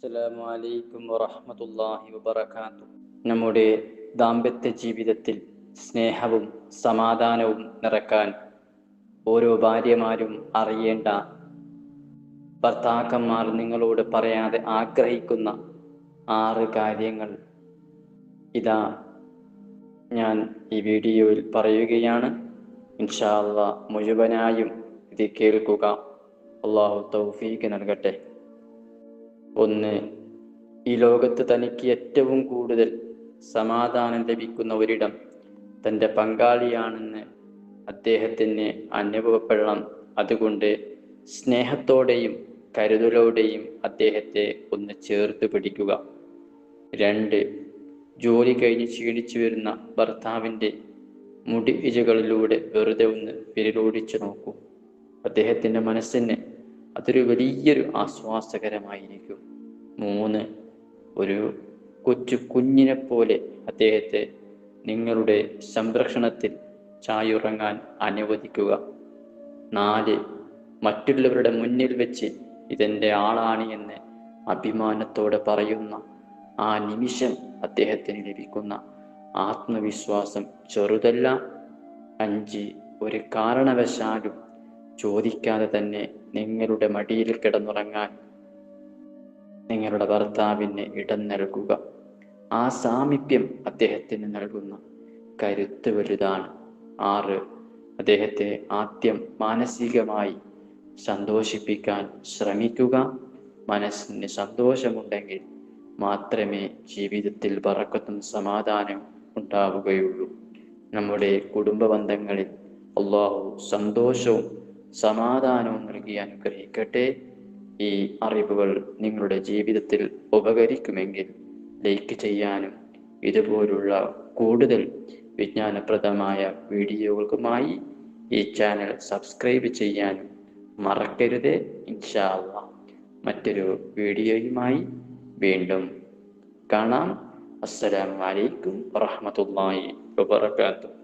അസ്സലാമു അലൈക്കും വറഹ്മത്തുള്ളാഹി വബറകാതുഹു. നമ്മുടെ ദാമ്പത്യ ജീവിതത്തിൽ സ്നേഹവും സമാധാനവും നിറക്കാൻ ഓരോ ഭാര്യമാരും അറിയേണ്ട, ഭർത്താക്കന്മാർ നിങ്ങളോട് പറയാതെ ആഗ്രഹിക്കുന്ന 6 കാര്യങ്ങൾ ഇതാ ഞാൻ ഈ വീഡിയോയിൽ പറയുകയാണ്. ഇൻഷാ അല്ലാഹ് മുഴുവനായും ഇത് കേൾക്കുക. അല്ലാഹു തൗഫീഖ് നൽകട്ടെ. 1. ഈ ലോകത്ത് തനിക്ക് ഏറ്റവും കൂടുതൽ സമാധാനം ലഭിക്കുന്ന ഒരിടം തൻ്റെ പങ്കാളിയാണെന്ന് അദ്ദേഹത്തിന് അനുഭവപ്പെടണം. അതുകൊണ്ട് സ്നേഹത്തോടെയും കരുതലോടെയും അദ്ദേഹത്തെ ഒന്ന് ചേർത്ത് പിടിക്കുക. 2. ജോലി കഴിഞ്ഞ് ക്ഷീണിച്ചു വരുന്ന ഭർത്താവിൻ്റെ മുടി ഇഴകളിലൂടെ വെറുതെ ഒന്ന് വിരലോടിച്ചു നോക്കൂ. അദ്ദേഹത്തിൻ്റെ മനസ്സിന് അതൊരു വലിയൊരു ആശ്വാസകരമായിരിക്കും. 3. ഒരു കൊച്ചു കുഞ്ഞിനെ പോലെ അദ്ദേഹത്തെ നിങ്ങളുടെ സംരക്ഷണത്തിൽ ചായുറങ്ങാൻ അനുവദിക്കുക. 4. മറ്റുള്ളവരുടെ മുന്നിൽ വെച്ച് ഇതെൻ്റെ ആളാണ് എന്ന് അഭിമാനത്തോടെ പറയുന്ന ആ നിമിഷം അദ്ദേഹത്തിന് ലഭിക്കുന്ന ആത്മവിശ്വാസം ചെറുതല്ല. 5. ഒരു കാരണവശാലും ചോദിക്കാതെ തന്നെ നിങ്ങളുടെ മടിയിൽ കിടന്നുറങ്ങാൻ നിങ്ങളുടെ ഭർത്താവിന് ഇടം നൽകുക. ആ സാമീപ്യം അദ്ദേഹത്തിന് നൽകുന്ന കരുത്ത് വലുതാണ്. 6. അദ്ദേഹത്തെ ആദ്യം മാനസികമായി സന്തോഷിപ്പിക്കാൻ ശ്രമിക്കുക. മനസ്സിന് സന്തോഷമുണ്ടെങ്കിൽ മാത്രമേ ജീവിതത്തിൽ ബറക്കത്തും സമാധാനവും ഉണ്ടാവുകയുള്ളൂ. നമ്മുടെ കുടുംബ ബന്ധങ്ങളിൽ അല്ലാഹു സന്തോഷവും സമാധാനവും നൽകി അനുഗ്രഹിക്കട്ടെ. ഈ അറിവുകൾ നിങ്ങളുടെ ജീവിതത്തിൽ ഉപകരിക്കുമെങ്കിൽ ലൈക്ക് ചെയ്യാനും ഇതുപോലുള്ള കൂടുതൽ വിജ്ഞാനപ്രദമായ വീഡിയോകൾക്കുമായി ഈ ചാനൽ സബ്സ്ക്രൈബ് ചെയ്യാനും മറക്കരുത്. ഇൻഷാ അല്ലാഹ് മറ്റൊരു വീഡിയോയുമായി വീണ്ടും കാണാം. അസ്സലാമു അലൈക്കും വറഹ്മത്തുള്ളാഹി വബറകാതുഹു.